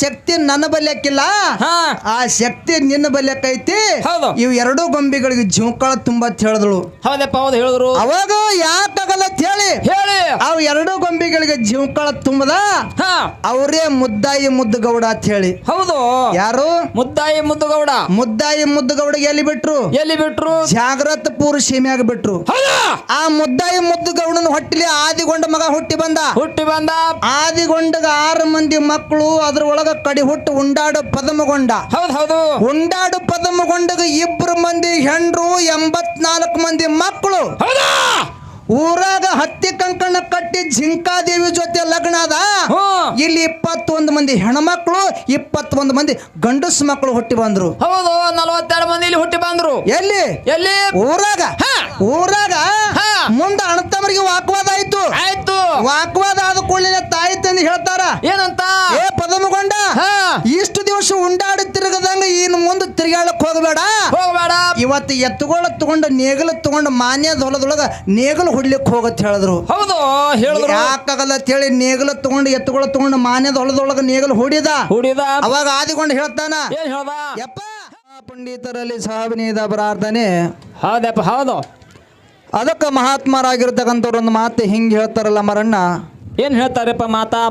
ಶಕ್ತಿ ನನ್ನ ಬಲ್ಯಕ್ಕಿಲ್ಲ, ಆ ಶಕ್ತಿ ನಿನ್ನ ಬಲ್ಯಕ್ಕೈತಿ. ಇವು ಎರಡೂ ಗೊಂಬೆಗಳಿಗೆ ಜೀವಕಾಳ ತುಂಬಾ ಹೇಳಿದಳು. ಹೌದಪ್ಪ, ಹೌದು ಹೇಳಿದ್ರು. ಅವಾಗ ಯಾಕಾಗಲ್ಲ ಹೇಳಿ ಅವು ಎರಡೂ ಗೊಂಬೆಗಳಿಗೆ ಜೀವಕಾಳ ತುಂಬದ ಅವರೇ ಮುದ್ದಾಯಿ ಮುದ್ದುಗೌಡ ಅಂತ ಹೇಳಿ. ಹೌದು, ಯಾರು? ಮುದ್ದಾಯಿ ಮುದ್ದುಗೌಡ. ಮುದ್ದಾಯಿ ಮುದ್ದುಗೌಡಿಗೆ ಎಲ್ಲಿ ಬಿಟ್ರು? ಜಾಗ್ರತಪುರ ಸೀಮೆಯಾಗ ಬಿಟ್ರು. ಆ ಮುದ್ದಾಯಿ ಮುದ್ದುಗೌಡನ ಹೊಟ್ಟಿಲಿ ಆದಿಗೊಂಡ ಮಗ ಹುಟ್ಟಿ ಬಂದ. ಆದಿಗೊಂಡಗ 6 ಮಂದಿ ಮಕ್ಕಳು, ಅದ್ರೊಳಗ ಕಡಿ ಹುಟ್ಟು ಉಂಡಾಡು ಪದಮಗೊಂಡ. ಹೌದು, ಉಂಡಾಡು ಪದಮಗೊಂಡಗ 2 ಮಂದಿ ಹೆಂಡ್ರು, 84 ಮಂದಿ ಮಕ್ಕಳು. ಊರಾಗ ಹತ್ತಿ ಕಂಕಣ ಕಟ್ಟಿ ಜಿಂಕಾದೇವಿ ಜೊತೆ ಲಗ್ನ ಅದ. ಇಲ್ಲಿ 21 ಮಂದಿ ಹೆಣ್ಮಕ್ಳು, 21 ಮಂದಿ ಗಂಡಸ್ ಮಕ್ಕಳು ಹುಟ್ಟಿ ಬಂದ್ರು. ಹೌದು, 42 ಮಂದಿ ಇಲ್ಲಿ ಹುಟ್ಟಿ ಬಂದ್ರು. ಎಲ್ಲಿ? ಊರಾಗ ಮುಂದ ಅಣ್ಣತಮ್ಮರಿಗೆ ವಾಕ್ವಾದ ಆಯ್ತು. ವಾಕ್ವಾದ ಆದ ಕೂಡಲೇ ತಾಯಿ ತಂದು ಹೇಳ್ತಾರ, ಏನಂತ? ಏ ಪದಮಗೊಂಡ, ಇಷ್ಟು ದಿವಸ ಉಂಡಾಡಿ ತಿರುಗದಂಗ ಇನ್ನು ಮುಂದೆ ತಿರುಗಾಡಕ್ ಹೋಗಬೇಡ. ಇವತ್ತು ಎತ್ತುಗಳ ತಗೊಂಡ ನೇಗಲು ತಗೊಂಡ ಮಾನ್ಯದ ಹೊಲದೊಳಗ ನೇಗಲು ಹೊಡ್ಲಿಕ್ಕೆ ಹೋಗತ್ ಹೇಳಿದ್ರು. ಹೌದು, ಹೇಳಿದ್ರು. ಯಾಕಾಗಲ್ಲ ಅಂತ ಹೇಳಿ ನೇಗಲು ತಗೊಂಡು ಎತ್ತುಗಳ ತಗೊಂಡು ಮಾನ್ಯದ ಹೊಲದೊಳಗ ನೇಗಲು ಹೊಡಿದ. ಅವಾಗ ಆದಿಗೊಂಡು ಹೇಳ್ತಾನ, ಯಪ್ಪ ಪಂಡಿತರಲ್ಲಿ ಸಾಬನೇದ ಪ್ರಾರ್ಥನೆ. ಹೌದಪ್ಪ, ಹೌದು. ಅದಕ್ಕೆ ಮಹಾತ್ಮರಾಗಿರ್ತಕ್ಕಂಥವ್ರು ಒಂದು ಮಾತು ಹಿಂಗೆ ಹೇಳ್ತಾರಲ್ಲ ಮರಣ್ಣ. ಏನ್ ಹೇಳ್ತಾರಪ್ಪ ಮಾತಾ?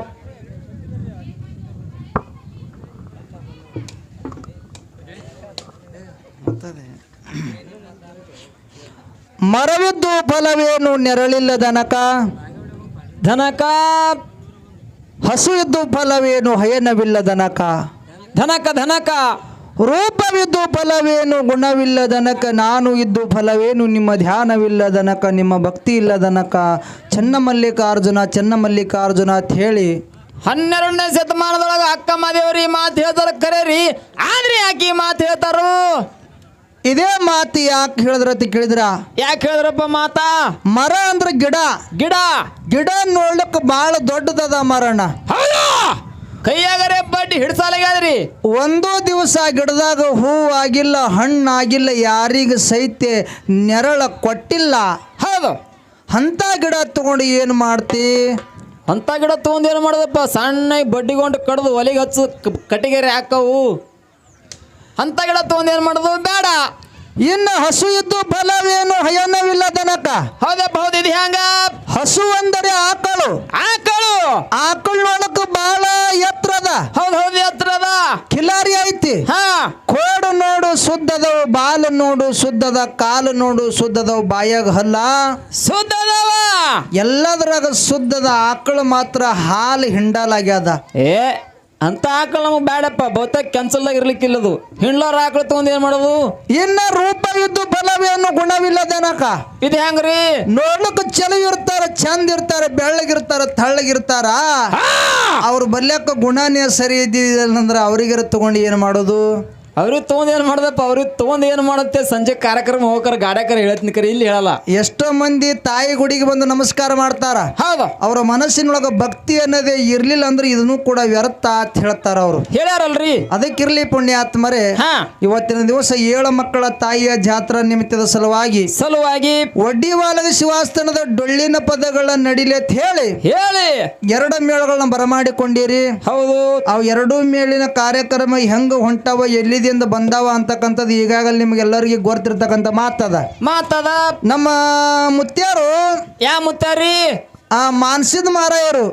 ಮರವಿದ್ದು ಫಲವೇನು ನೆರಳಿಲ್ಲ ದನಕ, ಹಸು ಇದ್ದು ಫಲವೇನು ಹಯನವಿಲ್ಲ ದನಕ. ರೂಪವಿದ್ದು ಫಲವೇನು ಗುಣವಿಲ್ಲ ದನಕ, ನಾನು ಇದ್ದು ಫಲವೇನು ನಿಮ್ಮ ಧ್ಯಾನವಿಲ್ಲ ದನಕ, ನಿಮ್ಮ ಭಕ್ತಿ ಇಲ್ಲ ದನಕ. ಚನ್ನಮಲ್ಲಿಕಾರ್ಜುನ ಅಂತ ಹೇಳಿ 12ನೇ ಶತಮಾನದೊಳಗ ಅಕ್ಕ ಮಾದೇವ್ರಿ ಮಾತು ಹೇಳ್ತಾರ ಕರೇರಿ. ಆದ್ರೆ ಯಾಕೆ ಈ ಮಾತು ಹೇಳ್ತಾರು? ಇದೇ ಮಾತು ಯಾಕೆ ಹೇಳಿದ್ರ ಅಂತ ಕೇಳಿದ್ರ, ಯಾಕೆ ಹೇಳಿದ್ರಪ್ಪ ಮಾತಾ? ಮರ ಅಂದ್ರೆ ಗಿಡ ನೋಡ್ಲಿಕ್ಕೆ ಬಹಳ ದೊಡ್ಡದದ ಮರಣ. ಕೈಯಾಗರೆ ಬಡ್ಡಿ ಹಿಡ್ಸಾಲಾಗ್ಯಾದ್ರಿ. ಒಂದು ದಿವಸ ಗಿಡದಾಗ ಹೂ ಆಗಿಲ್ಲ, ಹಣ್ಣಾಗಿಲ್ಲ, ಯಾರಿಗ ಸಹಿತ ನೆರಳ ಕೊಟ್ಟಿಲ್ಲ. ಹೌದು, ಅಂತ ಗಿಡ ತಗೊಂಡು ಏನು ಮಾಡ್ತಿ? ಅಂತ ಗಿಡ ತಗೊಂಡು ಏನು ಮಾಡೋದಪ್ಪ? ಸಣ್ಣ ಬಡ್ಡಿಗೊಂಡು ಕಡ್ದು ಒಲೆಗೆ ಹಚ್ಚು ಕಟ್ಟಿಗೆರೆ ಹಾಕವು. ಅಂತ ಗಿಡ ತಗೊಂಡು ಏನು ಮಾಡೋದು? ಬೇಡ. ಇನ್ನು ಹಸು ಇದ್ದು ಫಲವೇನು ಹಯನವಿಲ್ಲ ದನಕ. ಹೌದಪ್ಪ, ಹೌದು. ಇದು ಹೆಂಗ? ಹಸು ಅಂದರೆ ಆಕಳು ನೋಡಕ್ ಬಹಳ ಎತ್ತರದ. ಹೌದು, ಎತ್ತರದ ಕಿಲಾರಿ ಐತಿ. ಕೋಡು ನೋಡು ಸುದ್ದದವು, ಬಾಲು ನೋಡು ಸುದ್ದದ, ಕಾಲು ನೋಡು ಸುದ್ದದವು, ಬಾಯಾಗ ಹಲ್ಲ ಸುದ್ದದವ. ಎಲ್ಲದ್ರಾಗ ಸುದ್ದದ. ಆಕಳು ಮಾತ್ರ ಹಾಲು ಹಿಂಡಲಾಗ್ಯದ. ಅಂತ ಆಕಳು ನಮಗ್ ಬೇಡಪ್ಪ, ಬಹುತೇಕ ಕ್ಯಾನ್ಸಲ್ದಾಗ ಇರ್ಲಿಕ್ಕಿಲ್ಲದು. ಹಿಂಡ್ಲೋರ್ ಆಕಳು ತಗೊಂಡ್ ಏನ್ ಮಾಡೋದು? ಇನ್ನ ರೂಪವಿದ್ದು ಫಲವೇನು ಗುಣವಿಲ್ಲ ದನಕ. ಇದು ಹೆಂಗ್ರಿ? ನೋಡ್ಲಿಕ್ಕೆ ಚಲೋ ಇರ್ತಾರ, ಚಂದ ಇರ್ತಾರ, ಬೆಳ್ಳಗಿರ್ತಾರ, ತಳ್ಳಗಿರ್ತಾರ. ಅವ್ರ ಬಲ್ಯಕ್ಕ ಗುಣನೇ ಸರಿ ಇದ್ದಿಲ್ಲ ಅವ್ರಿಗಾರ ತಗೊಂಡು ಏನು ಮಾಡೋದು? ಅವ್ರಿಗೆ ತಗೊಂಡ್ ಏನ್ ಮಾಡ್ದಪ್ಪ? ಅವ್ರಿಗೆ ತಗೊಂಡ್ ಏನ್ ಮಾಡುತ್ತೆ? ಸಂಜೆ ಕಾರ್ಯಕ್ರಮ ಹೋಗಕರ ಗಾಡ್ಯಾಕರ ಹೇಳ್ತೀನಿ ಕರೆ, ಇಲ್ಲಿ ಹೇಳಲ್ಲ. ಎಷ್ಟೋ ಮಂದಿ ತಾಯಿ ಗುಡಿಗೆ ಬಂದು ನಮಸ್ಕಾರ ಮಾಡ್ತಾರ. ಹೌದು, ಅವ್ರ ಮನಸ್ಸಿನೊಳಗ ಭಕ್ತಿ ಅನ್ನೋದೇ ಇರ್ಲಿಲ್ಲ ಅಂದ್ರೆ ಇದನ್ನು ಕೂಡ ವ್ಯರ್ಥ ಅಂತ ಹೇಳ್ತಾರ. ಅವ್ರು ಹೇಳ್ಯಾರಲ್ರಿ. ಅದಕ್ಕಿರ್ಲಿ ಪುಣ್ಯಾತ್ಮರೇ, ಇವತ್ತಿನ ದಿವಸ 7 ಮಕ್ಕಳ ತಾಯಿಯ ಜಾತ್ರಾ ನಿಮಿತ್ತದ ಸಲುವಾಗಿ ಒಡ್ಡಿವಾಲಗ ಶಿವಾಸ್ತನದ ಡೊಳ್ಳಿನ ಪದಗಳ ನಡಿಲೆ ಅಂತ ಹೇಳಿ 2 ಮೇಳಗಳನ್ನ ಬರಮಾಡಿಕೊಂಡಿರಿ. ಹೌದು, ಅವು 2 ಮೇಳಿನ ಕಾರ್ಯಕ್ರಮ ಹೆಂಗ ಹೊಂಟವ, ಎಲ್ಲಿದೆ ಬಂದಾವ ಅಂತಕ್ಕಂಥದ್ದು ಈಗಾಗಲೇ ನಿಮ್ಗೆಲ್ಲರಿಗೆ ಗೊತ್ತಿರ್ತಕ್ಕಂಥ ಮಾತದ. ನಮ್ಮ ಮುತ್ಯಾರು, ಯಾ ಮುತ್ಯಾರಿ? ಮಾನ್ಸಿದ ಮಾರಾಯರು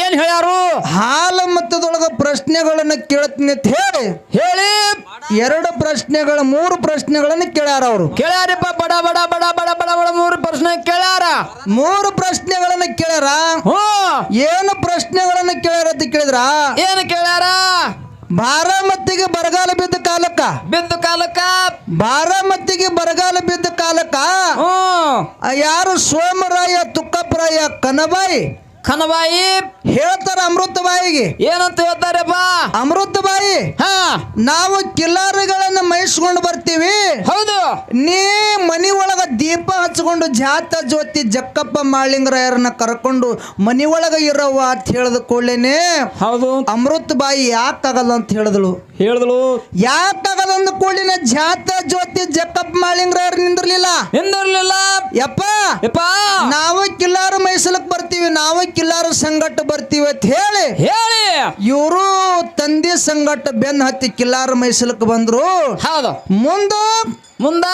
ಏನ್ ಹೇಳ್ಯಾರು? ಹಾಲ ಮತದೊಳಗ ಪ್ರಶ್ನೆಗಳನ್ನ ಕೇಳ್ತೀನಿ ಅಂತ ಹೇಳಿ 3 ಪ್ರಶ್ನೆಗಳನ್ನ ಕೇಳ್ಯಾರ. ಅವರು ಕೇಳ್ಯಾರಪ್ಪ, ಬಡ 3 ಪ್ರಶ್ನೆ ಕೇಳ್ಯಾರ. 3 ಪ್ರಶ್ನೆಗಳನ್ನ ಕೇಳ್ಯಾರ. ಏನು ಪ್ರಶ್ನೆಗಳನ್ನ ಕೇಳ್ಯಾರ ಅಂತ ಕೇಳಿದ್ರ, ಏನು ಕೇಳ್ಯಾರ? ಬಾರಾಮತಿಗೆ ಬರಗಾಲ ಬಿದ್ದ ಕಾಲಕ್ಕ ಬಾರಾಮತಿಗೆ ಬರಗಾಲ ಬಿದ್ದ ಕಾಲಕ್ಕ ಯಾರು ಸೋಮರಾಯ ತುಕ್ಕಪ್ಪರಾಯ ಕನಬಾಯಿ ಹೇಳ್ತಾರ ಅಮೃತವಾಣಿ ಬಾಯಿಗೆ ಏನಂತ ಹೇಳ್ತಾರಪ್ಪ ಅಮೃತ ಬಾಯಿ ಹಾ ನಾವು ಕಿಲ್ಲಾರಿಗಳನ್ನ ಮೈಸ್ಕೊಂಡು ಬರ್ತೀವಿ. ಹೌದು ನೀ ಮನಿ ಒಳಗ ದೀಪ ಹಚ್ಕೊಂಡು ಜಾತ ಜ್ಯೋತಿ ಜಕ್ಕಪ್ಪ ಮಾಳಿಂಗರಾಯರನ್ನ ಕರ್ಕೊಂಡು ಮನಿ ಒಳಗ ಇರವ್ವ ಅಂತ ಹೇಳಿದ ಕೂಡಲೇನೆ ಹೌದು ಅಮೃತ ಬಾಯಿ ಯಾಕಾಗಲ್ಲ ಅಂತ ಹೇಳಿದಳು. ಯಾಕಾಗಲ್ಲ ಅಂದ ಕೂಡಲಿನ ಜಾತ ಜ್ಯೋತಿ ಜಕ್ಕಪ್ಪ ಮಾಳಿಂಗರಾಯರು ನಿಂದಿರ್ಲಿಲ್ಲ. ಯಪ್ಪ ನಾವು ಕಿಲ್ಲಾರು ಮೈಸೂಲಕ್ ಬರ್ತೀವಿ, ನಾವು ಕಿಲ್ಲಾರು ಸಂಗಟ ಬರ್ತೀವಿ ಅಂತ ಹೇಳಿ ಇವರು ತಂದೆ ಸಂಗಟ ಬೆನ್ನ ಹತ್ತಿ ಕಿಲ್ಲಾರು ಮೈಸೂಲಕ್ ಬಂದ್ರು. ಹೌದು ಮುಂದ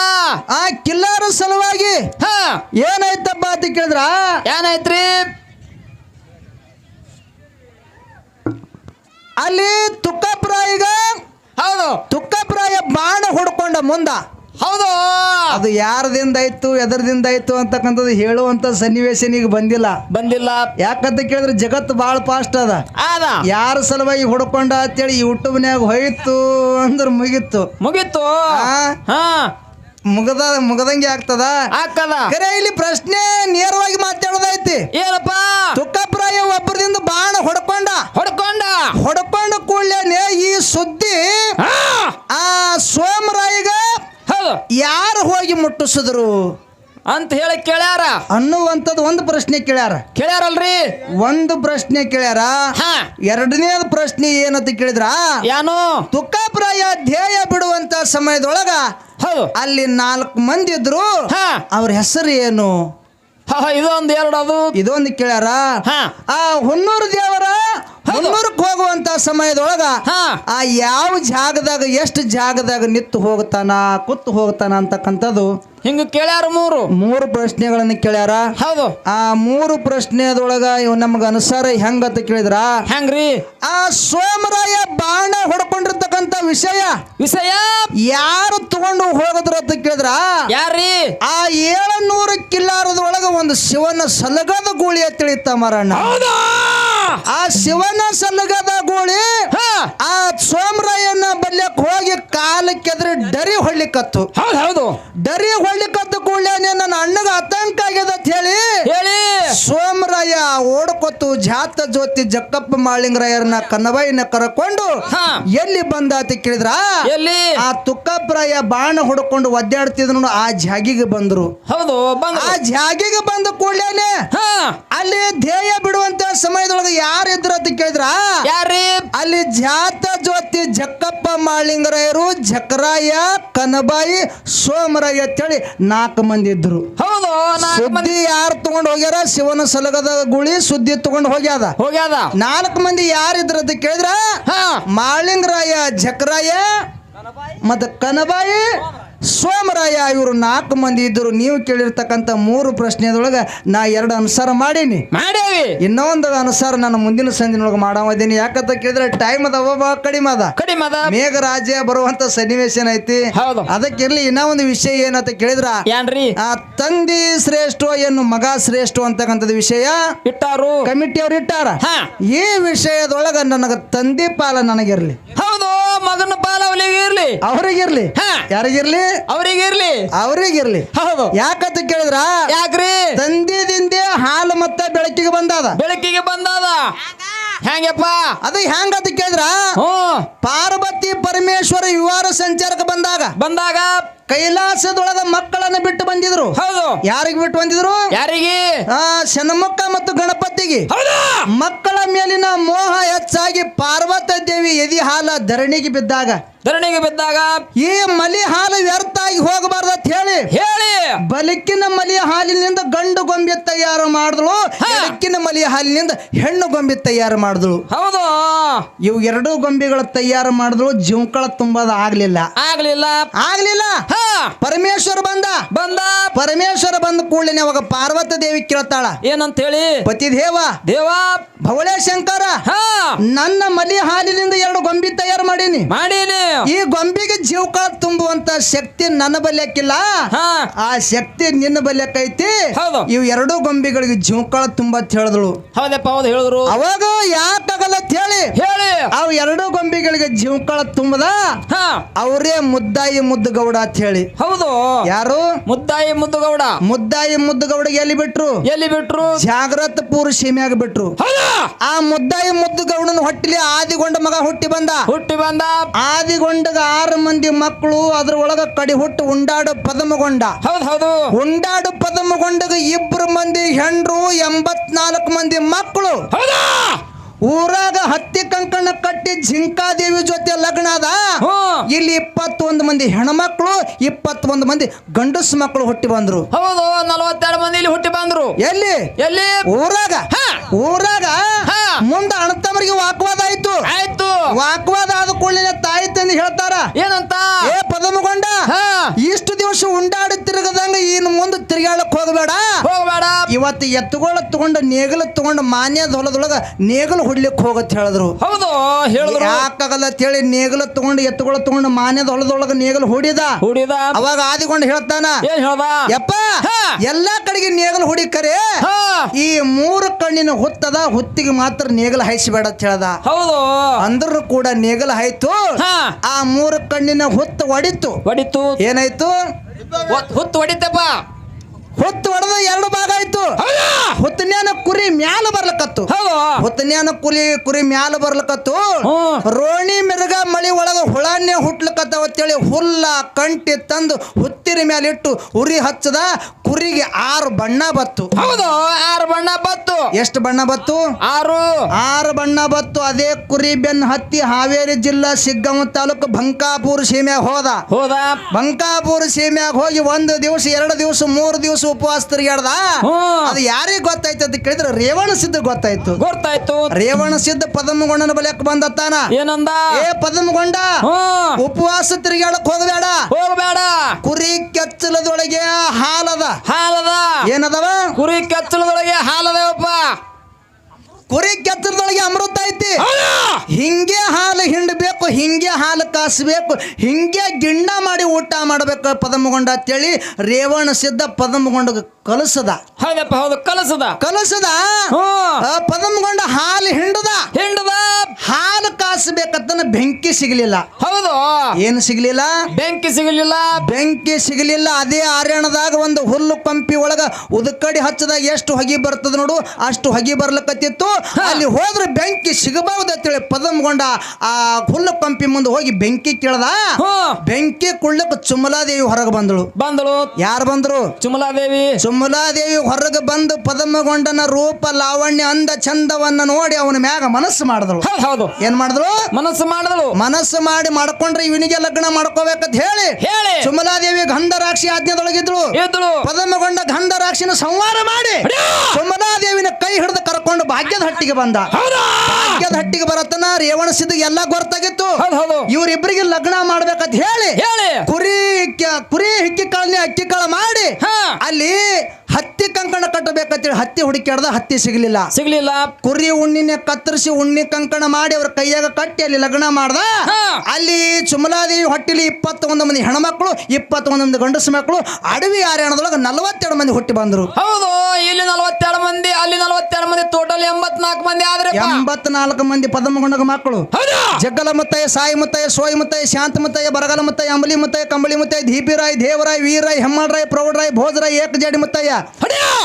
ಆ ಕಿಲ್ಲಾರ ಸಲುವಾಗಿ ಏನಾಯ್ತಪ್ಪ ಅಂತ ಕೇಳಿದ್ರ ಏನಾಯ್ತ್ರಿ? ಅಲ್ಲಿ ತುಕ್ಕಪ್ರಾಯಿಗ ಹೌದು ತುಕ್ಕಪ್ರಾಯ ಬಾಣ ಹೊಡ್ಕೊಂಡ ಮುಂದ. ಹೌದು ಅದು ಯಾರದಿಂದ ಆಯ್ತು ಎದರದಿಂದ ಆಯ್ತು ಅಂತಕ್ಕಂಥದ್ದು ಹೇಳುವಂತ ಸನ್ನಿವೇಶನಿಗೆ ಬಂದಿಲ್ಲ. ಯಾಕಂತ ಕೇಳಿದ್ರೆ ಜಗತ್ತು ಭಾಳ ಫಾಸ್ಟ್ ಅದ. ಯಾರ ಸಲುವಾಗಿ ಹೊಡ್ಕೊಂಡ ಅಂತೇಳಿ ಯೂಟ್ಯೂಬ್ನ್ಯಾಗ ಹೋಯ್ತು ಅಂದ್ರೆ ಮುಗೀತು. ಮುಗದಂಗೆ ಆಗ್ತದ. ಖರೆ ಇಲ್ಲಿ ಪ್ರಶ್ನೆ ನೇರವಾಗಿ ಮಾತಾಡೋದೈತಿ. ಏನಪ್ಪ? ತುಕ್ಕಪ್ರಾಯ ಒಬ್ಬರದಿಂದ ಬಾಣ ಹೊಡ್ಕೊಂಡ ಕೂಡಲೇ ಈ ಸುದ್ದಿ ಆ ಸೋಮರಾಯಿಗ ಯಾರು ಹೋಗಿ ಮುಟ್ಟಿಸಿದ್ರು ಅಂತ ಹೇಳಿ ಕೇಳ್ಯಾರ ಅನ್ನುವಂಥದ್ದು ಒಂದು ಪ್ರಶ್ನೆ ಕೇಳ್ಯಾರಲ್ರಿ. ಒಂದು ಪ್ರಶ್ನೆ ಕೇಳ್ಯಾರ. ಎರಡನೇ ಪ್ರಶ್ನೆ ಏನಂತ ಕೇಳಿದ್ರ ಏನು ತುಕ್ಕಪ್ರಾಯ ಧ್ಯೇಯ ಬಿಡುವಂತ ಸಮಯದೊಳಗ ಅಲ್ಲಿ 4 ಮಂದಿ ಇದ್ರು. ಅವ್ರ ಹೆಸರು ಏನು? ಇದೊಂದು ಎರಡು ಅದು ಇದೊಂದು ಕೇಳ್ಯಾರ. ಆ ಹೊನ್ನೂರು ದೇವರ ಹೊನ್ನೂರಕ್ಕೆ ಹೋಗುವಂತ ಸಮಯದೊಳಗ ಆ ಯಾವ ಜಾಗದಾಗ ಎಷ್ಟು ಜಾಗದಾಗ ನಿತ್ತು ಹೋಗ್ತಾನ ಕೂತು ಹೋಗ್ತಾನ ಅಂತಕ್ಕಂಥದ್ದು ಹಿಂಗ ಕೇಳ್ಯಾರ. ಮೂರು ಪ್ರಶ್ನೆಗಳನ್ನ ಕೇಳ್ಯಾರ. ಹೌದು ಆ 3 ಪ್ರಶ್ನೆದೊಳಗ ಇವ್ ನಮ್ಗ ಅನುಸಾರ ಹೆಂಗಂತ ಕೇಳಿದ್ರ ಹೆಂಗ್ರಿ? ಆ ಸೋಮರಾಯ ಬಾಣ ಹೊಡ್ಕೊಂಡಿರ್ತಕ್ಕಂಥ ವಿಷಯ ಯಾರು ತಗೊಂಡು ಹೋಗದ್ರ ಅಂತ ಕೇಳಿದ್ರ ಯಾರ್ರಿ? ಆ 700 ಕಿಲ್ಲಾರದೊಳಗ ಒಂದು ಶಿವನ ಸಲಗದ ಗೂಳಿ ಅಂತ ತಿಳಿತ ಮರಣ್ಣ. ಆ ಶಿವನ ಸಲಗದ ಗೂಳಿ ಆ ಸೋಮರಾಯನ ಬಲ್ಯಕ್ ಹೋಗಿ ಕಾಲಕ್ಕೆದ್ರೆ ಡರಿ ಹೊಳ್ಳಿಕತ್ತು. ಡರಿ ಹೊಳ್ಳಿಕತ್ತು ಕೂಡಲೇ ನನ್ನ ಅಣ್ಣಗ ಆತಂಕ ಆಗ್ಯದ ಅಂತ ಹೇಳಿ ಸೋಮರಾಯ ಓಡ್ಕೊತ್ತು ಜಾತ ಜ್ಯೋತಿ ಜಕ್ಕಪ್ಪ ಮಾಳಿಂಗರಾಯರನ್ನ ಕನ್ನಬಾಯಿನ ಕರ್ಕೊಂಡು ಎಲ್ಲಿ ಬಂದ ಅಂತ ಕೇಳಿದ್ರ ಆ ತುಕ್ಕಪ್ರಾಯ ಬಾಣ ಹೊಡ್ಕೊಂಡು ಒದ್ದಾಡ್ತಿದ್ರು ಆ ಜಾಗಿಗೆ ಬಂದ್ರು. ಆ ಜಾಗಿಗೆ ಬಂದ ಕೂಡಲೇ ಅಲ್ಲಿ ಧ್ಯೇಯ ಬಿಡುವಂತ ಸಮಯದೊಳಗೆ ಯಾರಿದ್ರು ಅಂತ ಕೇಳಿದ್ರ ಅಲ್ಲಿ ಜಾತ ಜ್ಯೋತಿ ಜಕ್ಕಪ್ಪ ಮಾಳಿಂಗರಾಯರು ಜಕರಾಯ ಕನಬಾಯಿ ಸೋಮರಾಯ ಅಂತೇಳಿ 4 ಮಂದಿ ಇದ್ರು. ಸುದ್ದಿ ಯಾರು ತಗೊಂಡ್ ಹೋಗ್ಯಾರ? ಶಿವನ ಸಲಗದ ಗುಳಿ ಸುದ್ದಿ ತಗೊಂಡ್ ಹೋಗ್ಯಾದ. 4 ಮಂದಿ ಯಾರಿದ್ರ ಅಂತ ಕೇಳಿದ್ರ ಮಾಳಿಂಗರಾಯ ಜಕರಾಯ ಮತ್ತ ಕನಬಾಯಿ ಸೋಮರಾಯ ಇವರು 4 ಮಂದಿ ಇದ್ರು. ನೀವು ಕೇಳಿರ್ತಕ್ಕಂಥ 3 ಪ್ರಶ್ನೆದೊಳಗ ನಾ 2 ಅನುಸಾರ ಮಾಡೀನಿ. ಇನ್ನೊಂದು ಅನುಸಾರ ನಾನು ಮುಂದಿನ ಸಂದಿನೊಳಗೆ ಮಾಡಾಮದೀನಿ. ಯಾಕಂತ ಕೇಳಿದ್ರೆ ಟೈಮ್ ಅದ ಕಡಿಮೆ ಅದ. ಮೇಘರಾಜ ಬರುವಂತ ಸನ್ನಿವೇಶನ ಐತಿ. ಅದಕ್ಕಿರ್ಲಿ ಇನ್ನೂ ಒಂದು ವಿಷಯ ಏನಂತ ಕೇಳಿದ್ರ ಆ ತಂದಿ ಶ್ರೇಷ್ಠ ಏನು ಮಗ ಶ್ರೇಷ್ಠ ಅಂತಕ್ಕಂಥದ್ದು ವಿಷಯ ಇಟ್ಟಾರು, ಕಮಿಟಿ ಅವ್ರು ಇಟ್ಟಾರ. ಈ ವಿಷಯದೊಳಗ ನನಗ ತಂದೆ ಪಾಲ ನನಗಿರ್ಲಿ, ಮಗನ ಪಾಲ ಅವ್ರಿಗಿರ್ಲಿ, ಯಾರಿಗಿರ್ಲಿ ಅವ್ರಿಗಿರ್ಲಿ. ಯಾಕಂತ ಕೇಳಿದ್ರ ತಂದೆದಿಂದ ಹಾಲು ಮತ್ತೆ ಬೆಳಕಿಗೆ ಬಂದಾದ. ಹೆಂಗಪ್ಪ ಅದು ಹೆಂಗಂತ ಕೇಳಿದ್ರ ಪಾರ್ವತಿ ಪರಮೇಶ್ವರ ವಿವಾಹ ಸಂಚಾರಕ್ಕೆ ಬಂದಾಗ ಕೈಲಾಸದೊಳಗ ಮಕ್ಕಳನ್ನ ಬಿಟ್ಟು ಬಂದಿದ್ರು. ಯಾರಿಗೆ ಬಿಟ್ಟು ಬಂದಿದ್ರು? ಶನಮುಖ ಮತ್ತು ಗಣಪತಿಗೆ. ಮಕ್ಕಳ ಮೇಲಿನ ಮೋಹ ಹೆಚ್ಚಾಗಿ ಪಾರ್ವತಿ ದೇವಿ ಎದಿ ಹಾಲ ಧರಣಿಗೆ ಬಿದ್ದಾಗ ಈ ಮಲಿ ಹಾಲು ವ್ಯರ್ಥ ಆಗಿ ಹೋಗಬಾರ್ದು ಅಂತ ಹೇಳಿ ಬಲಕಿನ ಮಲಿ ಹಾಲಿನಿಂದ ಗಂಡು ಗೊಂಬೆ ತಯಾರು ಮಾಡಿದಳು, ಬಲಕಿನ ಮಲಿ ಹಾಲಿನಿಂದ ಹೆಣ್ಣು ಗೊಂಬೆ ತಯಾರು ಮಾಡಿದಳು. ಇವು 2 ಗೊಂಬೆಗಳ ತಯಾರು ಮಾಡಿದಳು. ಜೀವಕಳ ತುಂಬದ ಆಗ್ಲಿಲ್ಲ. ಪರಮೇಶ್ವರ ಬಂದ ಕೂಡಲೇ ಅವಾಗ ಪಾರ್ವತಿ ದೇವಿ ಕೇಳ್ತಾಳ ಏನಂತ ಹೇಳಿ, ಪತಿ ದೇವ ಭವಳೆ ಶಂಕರ ನನ್ನ ಮಲಿ ಹಾಲಿನಿಂದ 2 ಗೊಂಬೆ ತಯಾರು ಮಾಡೀನಿ. ಈ ಗೊಂಬೆಗೆ ಜೀವಕಾಲ ತುಂಬುವಂತ ಶಕ್ತಿ ನನ್ನ ಬಲ್ಯಕ್ಕಿಲ್ಲ, ಆ ಶಕ್ತಿ ನಿನ್ನ ಬಲ್ಯಕ್ಕೈತಿ. ಇವು 2 ಗೊಂಬೆಗಳಿಗೆ ಜೀವಕಾಲ ತುಂಬ ಹೇಳಿದಳು. ಹೇಳಿದ್ರು. ಅವಾಗ ಯಾಕಾಗಲ್ಲ ಹೇಳಿ ಅವು ಎರಡು ಗೊಂಬೆಗಳಿಗೆ ಜೀವಕಳ ತುಂಬದ ಅವರೇ ಮುದ್ದಾಯಿ ಮುದ್ದುಗೌಡ ಅಂತ ಹೇಳಿ. ಹೌದು, ಯಾರು? ಮುದ್ದಾಯಿ ಮುದ್ದುಗೌಡ. ಮುದ್ದಾಯಿ ಮುದ್ದುಗೌಡ ಎಲ್ಲಿ ಬಿಟ್ರು? ಜಾಗ್ರತಪುರ ಸೀಮೆಯಾಗ ಬಿಟ್ರು. ಆ ಮುದ್ದಾಯಿ ಮುದ್ದುಗೌಡನ ಹೊಟ್ಟಿಲಿ ಆದಿಗೊಂಡ ಮಗ ಹುಟ್ಟಿ ಬಂದ. ಆದಿಗೊಂಡಗ 6 ಮಂದಿ ಮಕ್ಕಳು, ಅದ್ರ ಒಳಗ ಕಡಿ ಹುಟ್ಟು ಉಂಡಾಡು ಪದಮಗೊಂಡ. ಹೌದು, ಉಂಡಾಡು ಪದಮಗೊಂಡಗ 2 ಮಂದಿ ಹೆಂಡ್ರು, 84 ಮಂದಿ ಮಕ್ಕಳು. ಊರಾಗ ಹತ್ತಿ ಕಂಕಣ ಕಟ್ಟಿ ಜಿಂಕಾದೇವಿ ಜೊತೆ ಲಗ್ನ ಅದ. ಇಲ್ಲಿ 21 ಮಂದಿ ಹೆಣ್ಮಕ್ಳು, 21 ಮಂದಿ ಗಂಡಸು ಮಕ್ಕಳು ಹುಟ್ಟಿ ಬಂದ್ರು. ಹೌದು, 42 ಮಂದಿ ಇಲ್ಲಿ ಹುಟ್ಟಿ ಬಂದ್ರು. ಎಲ್ಲಿ? ಊರಾಗ ಮುಂದ ಅಣ್ಣತಮ್ಮರಿಗೆ ವಾಕ್ವಾದ ಆಯ್ತು. ವಾಕ್ವಾದ ಆದ ಕೂಡಲೇ ತಾಯಿ ತಂದು ಹೇಳ್ತಾರ, ಏನಂತ? ಏ ಪದಮಗೊಂಡ, ಇಷ್ಟು ದಿವಸ ಉಂಡಾಡಿ ತಿರುಗದಂಗ ಇನ್ನು ಮುಂದೆ ತಿರುಗಾಳಕ್ ಹೋಗಬೇಡ. ಇವತ್ತು ಎತ್ತುಗಳ ತಗೊಂಡ ನೇಗಲ ತಗೊಂಡ ಮಾನ್ಯದ ಹೊಲದೊಳಗ ನೇಗಲು ಹೊಡ್ಲಿಕ್ಕೆ ಹೋಗತ್ ಹೇಳಿದ್ರು. ಹೌದು, ಯಾಕಾಗಲ್ಲ ಅಂತ ಹೇಳಿ ನೇಗಲ ತಗೊಂಡು ಎತ್ತುಗಳ ತಗೊಂಡು ಮಾನ್ಯದ ಹೊಲದೊಳಗ ನೇಗಲು ಹೊಡಿದ. ಅವಾಗ ಆದಿಗೊಂಡು ಹೇಳ್ತಾನ, ಯಪ್ಪ ಎಲ್ಲಾ ಕಡೆಗೆ ನೇಗಲು ಹೊಡಿಕರೆ ಈ 3 ಕಣ್ಣಿನ ಹುತ್ತದ, ಹುತ್ತಿಗೆ ಮಾತ್ರ ನೇಗಲ ಹಾಯಿಸಬೇಡ ಅಂತ ಹೇಳ್ದ. ಹೌದು, ಅಂದ್ರೂ ಕೂಡ ನೇಗಲ ಆಯ್ತು. ಆ 3 ಕಣ್ಣಿನ ಹುತ್ತು ಹೊಡಿತು. ಏನಾಯ್ತು? ಹುತ್ತು ಹೊಡಿತಪ್ಪ. ಹುತ್ತು ಹೊಡೆದ 2 ಭಾಗ ಆಯ್ತು. ಹುತ್ತನ್ಯಾನ ಕುರಿ ಮ್ಯಾಲ ಬರ್ಲಕತ್ತು. ಕುರಿ ಮ್ಯಾಲ ಬರ್ಲಕತ್ತು. ರೋಣಿ ಮಿರ್ಗ ಮಳಿ ಒಳಗ ಹುಳನ್ನೇ ಹುಟ್ಲಕತ್ತವ ಅಂತೇಳಿ ಹುಲ್ಲ ಕಂಟಿ ತಂದು ಹುತ್ತಿನ ಮ್ಯಾಲ ಇಟ್ಟು ಉರಿ ಹಚ್ಚದ. ಕುರಿಗೆ 6 ಬಣ್ಣ ಬತ್ತು. ಹೌದು, 6 ಬಣ್ಣ ಬತ್ತು. ಎಷ್ಟು ಬಣ್ಣ ಬತ್ತು? 6 ಬಣ್ಣ ಬತ್ತು. ಅದೇ ಕುರಿ ಬೆನ್ ಹತ್ತಿ ಹಾವೇರಿ ಜಿಲ್ಲಾ ಸಿಗ್ಗಾಂವ ತಾಲೂಕು ಬಂಕಾಪುರ ಸೀಮೆಯಾಗ ಹೋದ. ಬಂಕಾಪುರ ಸೀಮೆಯಾಗ ಹೋಗಿ 1 ದಿವಸ 2 ದಿವಸ 3 ದಿವಸ ಉಪವಾಸ ತಿರುಗಾಡ್ದ. ಅದು ಯಾರಿಗೆ ಗೊತ್ತಾಯ್ತು ಅಂತ ಕೇಳಿದ್ರೆ ರೇವಣ ಸಿದ್ಧ ಗೊತ್ತಾಯ್ತು. ರೇವಣ ಸಿದ್ಧ ಪದಮಗೊಂಡನ ಬಲಿಯಕ್ಕೆ ಬಂದತ್ತಾನ. ಏನಂದ? ಏ ಪದಮಗೊಂಡ, ಉಪವಾಸ ತಿರುಗಾಡಕ್ ಹೋಗಬೇಡ. ಕುರಿ ಕೆಚ್ಚಲದೊಳಗೆ ಹಾಲದ. ಏನದವ? ಕುರಿ ಕೆಚ್ಚಲದೊಳಗೆ ಹಾಲದವಪ್ಪ. ಕುರಿ ಕೆತ್ತರದೊಳಗೆ ಅಮೃತ ಐತಿ. ಹಿಂಗೆ ಹಾಲು ಹಿಂಡಬೇಕು, ಹಿಂಗೆ ಹಾಲು ಕಾಸಬೇಕು, ಹಿಂಗೆ ಗಿಂಡ ಮಾಡಿ ಊಟ ಮಾಡಬೇಕು ಪದಮಗೊಂಡ ಅಂತೇಳಿ ರೇವಣ ಸಿದ್ಧ ಪದಮಗೊಂಡ ಕಲಸದ. ಹೌದು, ಕಲಸದ. ಪದಮಗೊಂಡ ಹಾಲು ಹಿಂಡದ. ಹಾಲು ಕಾಸಬೇಕಂತ ಬೆಂಕಿ ಸಿಗಲಿಲ್ಲ. ಹೌದು, ಏನು ಸಿಗಲಿಲ್ಲ? ಬೆಂಕಿ ಸಿಗಲಿಲ್ಲ. ಅದೇ ಆರ್ಯಣದಾಗ ಒಂದು ಹುಲ್ಲು ಕಂಪಿ ಒಳಗ ಉದಕಡಿ ಹಚ್ಚದಾಗ ಎಷ್ಟು ಹೊಗೆ ಬರ್ತದ ನೋಡು, ಅಷ್ಟು ಹೊಗೆ ಬರ್ಲಕತ್ತಿತ್ತು. ಅಲ್ಲಿ ಹೋದ್ರೆ ಬೆಂಕಿ ಸಿಗಬಹುದು ಅಂತೇಳಿ ಪದಮಗೊಂಡ ಆ ಹುಲ್ಲು ಕಂಪಿ ಮುಂದೆ ಹೋಗಿ ಬೆಂಕಿ ಕೇಳ್ದ. ಬೆಂಕಿ ಕುಳ್ಳಕ್ಕೆ ಚುಮಲಾದೇವಿ ಹೊರಗೆ ಬಂದಳು. ಯಾರು ಬಂದ್ರು? ಚುಮಲಾದೇವಿ ಹೊರಗೆ ಬಂದು ಪದಮಗೊಂಡನ ರೂಪ ಲಾವಣ್ಯ ಅಂದ ಚಂದವನ್ನ ನೋಡಿ ಅವನ ಮ್ಯಾಗ ಮನಸ್ಸು ಮಾಡಿದಳು. ಏನ್ ಮಾಡಿದಳು? ಮನಸ್ಸು ಮಾಡಿ ಮಾಡ್ಕೊಂಡ್ರೆ ಇವನಿಗೆ ಲಗ್ನ ಮಾಡ್ಕೋಬೇಕಂತ ಹೇಳಿ ಚುಮಲಾದೇವಿ ಗಂಧರಾಕ್ಷಿ ಆಜ್ಞೆದೊಳಗಿದ್ಳು. ಪದಮಗೊಂಡ ಗಂಧರಾಕ್ಷಿನ ಸಂಹಾರ ಮಾಡಿ ಚುಮಲಾದೇವಿನ ಕೈ ಹಿಡಿದು ಕರ್ಕೊಂಡು ಭಾಗ್ಯದ ಹಟ್ಟಿಗೆ ಬಂದ. ಭಾಗ್ಯದ ಹಟ್ಟಿಗೆ ಬರತನ ರೇವಣ ಸಿದ್ಧ ಎಲ್ಲ ಗೊತ್ತಾಗಿತ್ತು. ಇವರಿಬ್ಬರಿಗೆ ಲಗ್ನ ಮಾಡ್ಬೇಕಂತ ಹೇಳಿ ಕುರಿ ಹಿಕ್ಕಿ ಕಾಳನಿ ಅಕ್ಕಿ ಕಾಳ ಮಾಡಿ ಅಲ್ಲಿ ಹತ್ತಿ ಕಂಕಣ ಕಟ್ಟಬೇಕಂತೇಳಿ ಹತ್ತಿ ಹುಡುಕ್ಯಾಡ್ದ. ಹತ್ತಿ ಸಿಗಲಿಲ್ಲ. ಕುರಿ ಉಣ್ಣಿನ ಕತ್ತರಿಸಿ ಉಣ್ಣಿ ಕಂಕಣ ಮಾಡಿ ಅವ್ರ ಕೈಯಾಗ ಕಟ್ಟಿ ಅಲ್ಲಿ ಲಗ್ನ ಮಾಡ್ದ. ಅಲ್ಲಿ ಚುಮಲಾದೇವಿ ಹೊಟ್ಟಿಲಿ 21 ಮಂದಿ ಹೆಣ್ಮಕ್ಳು, 21 ಮಂದಿ ಗಂಡಸು ಮಕ್ಕಳು. ಅಡವಿ ಆರ್ಯಾಣದೊಳಗೆ 42 ಮಂದಿ ಹುಟ್ಟಿ ಬಂದ್ರು. ಹೌದು, ಇಲ್ಲಿ 42 ಮಂದಿ, ಅಲ್ಲಿ 42 ಮಂದಿ, ಟೋಟಲ್ 84 ಮಂದಿ ಆದ್ರೆ 84 ಮಂದಿ ಪದಮಗೊಂಡಗ ಮಕ್ಕಳು. ಜಗ್ಗಲ ಮುತ್ತಯ್ಯ, ಸಾಯಿ ಮುತ್ತಯ್ಯ, ಸೋಯಿ ಮುತ್ತಯ್ಯ, ಶಾಂತ ಮುತ್ತಯ್ಯ, ಬರಗಲ ಮುತ್ತಯ್ಯ, ಅಂಬಲಿ ಮುತ್ತಯ್ಯ, ಕಂಬಳಿ ಮುತ್ತಯ್ಯ, ದೀಪಿರಾಯ್, ದೇವರಾಯ್, ವೀರರಾಯ್, ಹೆಮ್ಮಳರಾಯ್, ಪ್ರೌಢರಾಯ್, ಭೋಜರಾಯ್, ಏಕಜಾಡಿ ಮುತ್ತಯ್ಯ,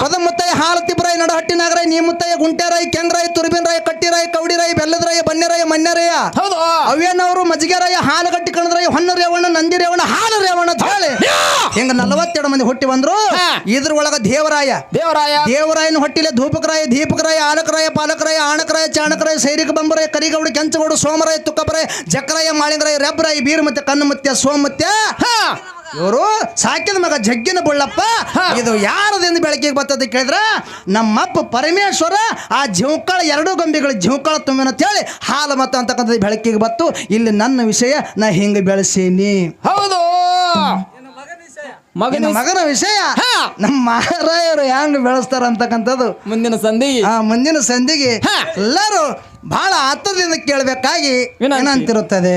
ಪದ ಮುತ್ತಯ್ಯ, ಹಾಲತಿಬ್ರಾಯ್, ನಡಹಟ್ಟಿ ನಾಗರಾಯ್, ನೀ ಮುತ್ತಯ್ಯ, ಗುಂಟೆರಾಯ್, ಕೆಂಗರಾಯ್, ತುರ್ಬಿನರಾಯ್, ಕಟ್ಟಿರಾಯ್, ಕೌಡಿರಾಯ್, ಬೆಲ್ಲದರಾಯ್, ಬನ್ನೆರಾಯ್, ಮನ್ನೆರಾಯ, ಅವ್ಯನವರು ಮಜ್ಗೆರಾಯ, ಹಾಲಗಟ್ಟಿ ಕಣದ್ರಾಯ್, ಹೊನ್ನ ರೇವಣ್ಣ, ನಂದಿ ರೇವಣ್ಣ, ಹಾಲು ರೇವಣ್ಣ ಅಂತ ಹೇಳಿ ಹಿಂಗ 42 ಮಂದಿ ಹುಟ್ಟಿ ಬಂದ್ರು. ಇದ್ರ ಒಳಗ ದೇವರಾಯನ ಹೊಟ್ಟಿಲೆ ಧೂಪಕರಾಯ, ದೀಪಕರಾಯ, ಆಲಕರಾಯ, ಪಾಲಕರಾಯ, ಆಣಕರಾಯ, ಚಾಣಕರಾಯ, ಸೈರಿಕ ಬಂಬರಾಯ, ಕರಿಗೌಡ, ಕೆಂಚಗೌಡ, ಸೋಮರಾಯ, ತುಕ್ಕಪರಾಯ, ಜಕ್ಕರಾಯ, ಮಾಳಿಂಗರಾಯ, ರೆಬ್ರಾಯ, ಬೀರ್ ಮತ್ತೆ ಕಣ್ಣು ಮತ್ತೆ ಸೋಮತ್ಯ. ಇವರು ಸಾಕಿದ ಮಗ ಜಗ್ಗಿನ ಬುಳ್ಳಪ್ಪ. ಇದು ಯಾರದಿಂದ ಬೆಳಕಿಗೆ ಬರ್ತದೆ ಕೇಳಿದ್ರ ನಮ್ಮಪ್ಪ ಪರಮೇಶ್ವರ ಆ ಜೀವಕಾಳ 2 ಗೊಂಬೆಗಳು ಜೀವಕಾಳ ತುಂಬಿನ ಅಂತ ಹೇಳಿ ಹಾಲು ಮತ ಅಂತಕ್ಕಂಥದ್ದು ಬೆಳಕಿಗೆ ಬತ್ತು. ಇಲ್ಲಿ ನನ್ನ ವಿಷಯ ನಾ ಹಿಂಗೆ ಬೆಳೆಸೀನಿ. ಹೌದು, ಮಗನ ವಿಷಯ ನಮ್ಮ ಮಹಾರಾಯರು ಹೆಂಗ್ ಬೆಳೆಸ್ತಾರ ಅಂತಕ್ಕಂಥದ್ದು ಮುಂದಿನ ಸಂಧಿಗೆ ಎಲ್ಲರೂ ಬಹಳ ಆತರದಿಂದ ಕೇಳಬೇಕಾಗಿ ಏನಂತಿರುತ್ತದೆ.